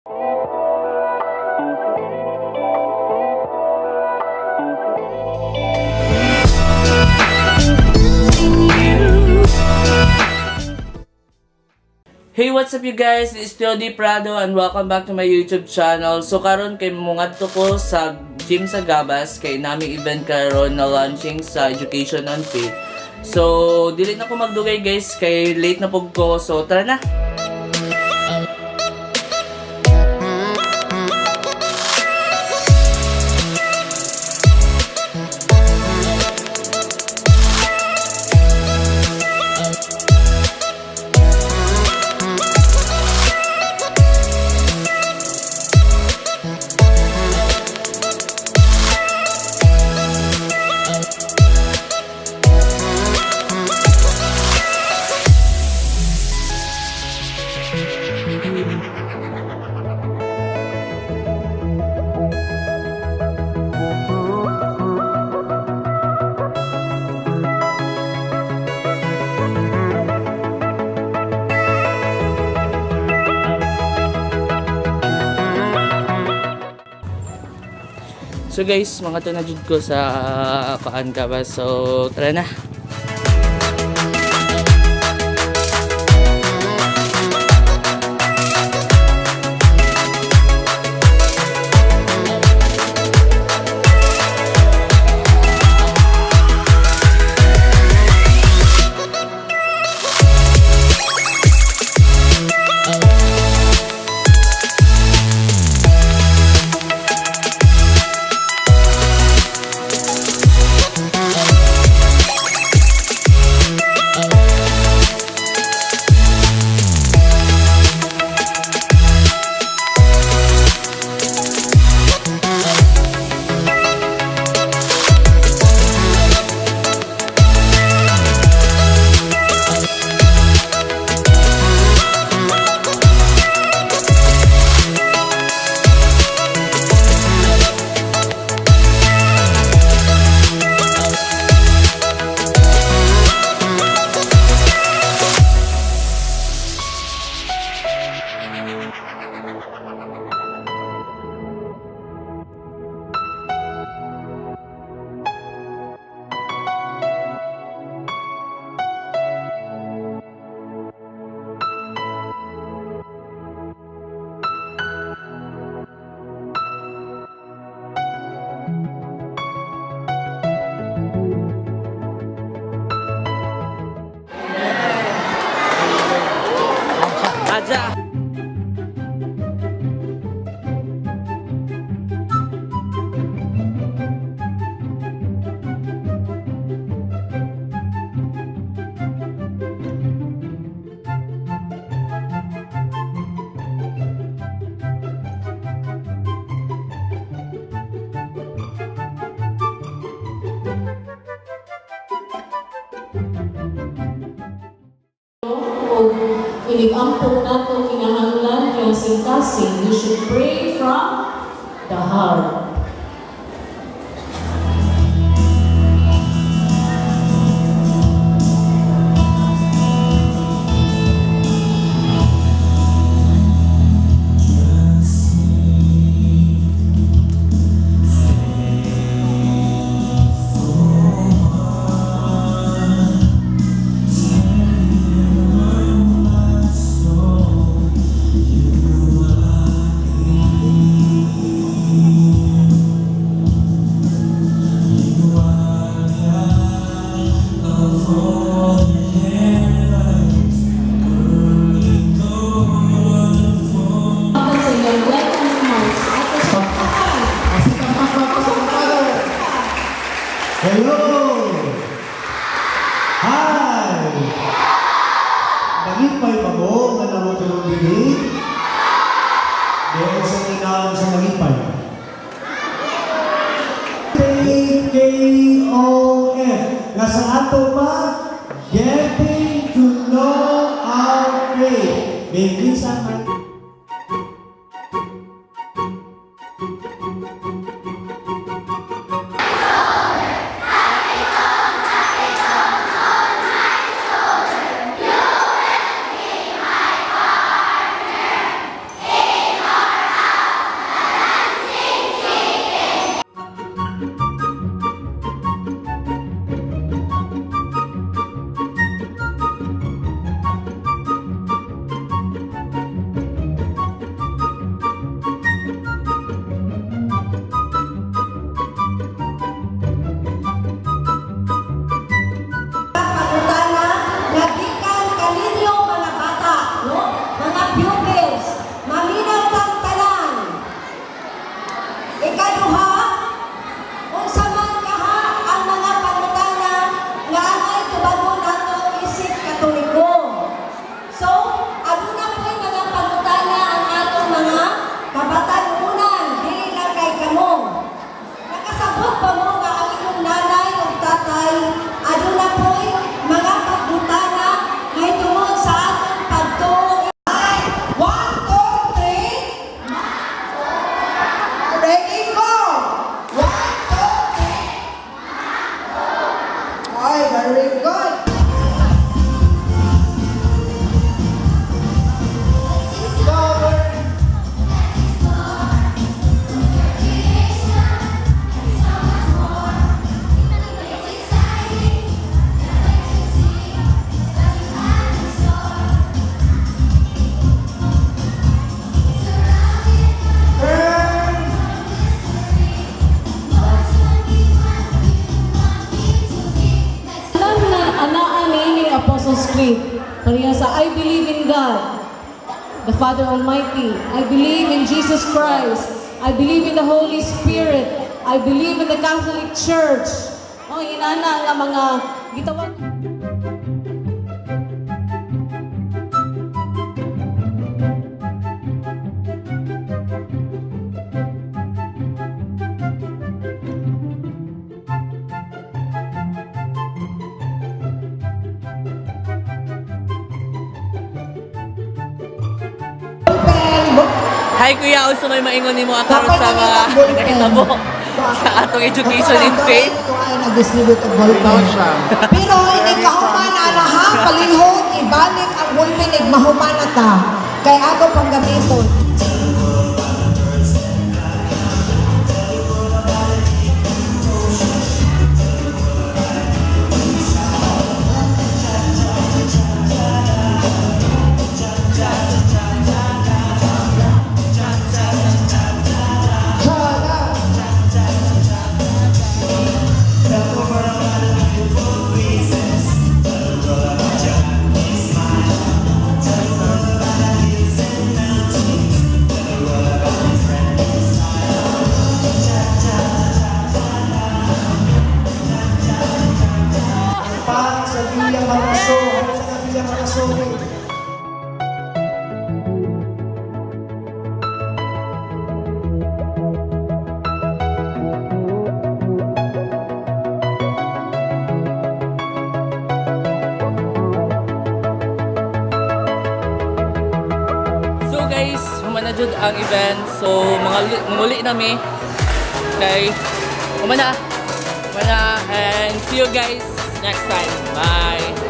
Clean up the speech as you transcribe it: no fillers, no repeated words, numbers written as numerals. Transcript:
Hey, what's up you guys? This is Teody Prado and welcome back to my YouTube channel. So karon kay mungadto ko sa gym sa Gabas kay nami event karon na launching sa Education on Faith. So dili na ko magdugay guys kay late na pug ko. So tara na. So guys, mga tunajud ko sa kaan ka ba? So tara na. Aja. Inigampok nato kinahanglan yung kasing-kasing. You should pray from the heart. Hello! Hi! Nagipay pa mo nga namutulong dili? Dahil sa tinawag sa nagipay. K-O-F. Nga sa ato pa, getting to know our faith. May isa man. King I believe in God, the Father Almighty. I believe in Jesus Christ. I believe in the Holy Spirit. I believe in the Catholic Church. Oh, inana nga mga gitawag. Hi kuya, also may maingon nimo karon sa mga nakitabo sa atong education in faith. Ito ay nag-distribute of ballpen. Pero hindi kahuman ana ha, palihog, ibalik ang ballpen, igmahuman na ta. Kay ako pang gamiton. Sa bilang maraso, sa bilang maraso. So guys, humana jud ang event. So muli nami kay humana and see you guys next time. Bye.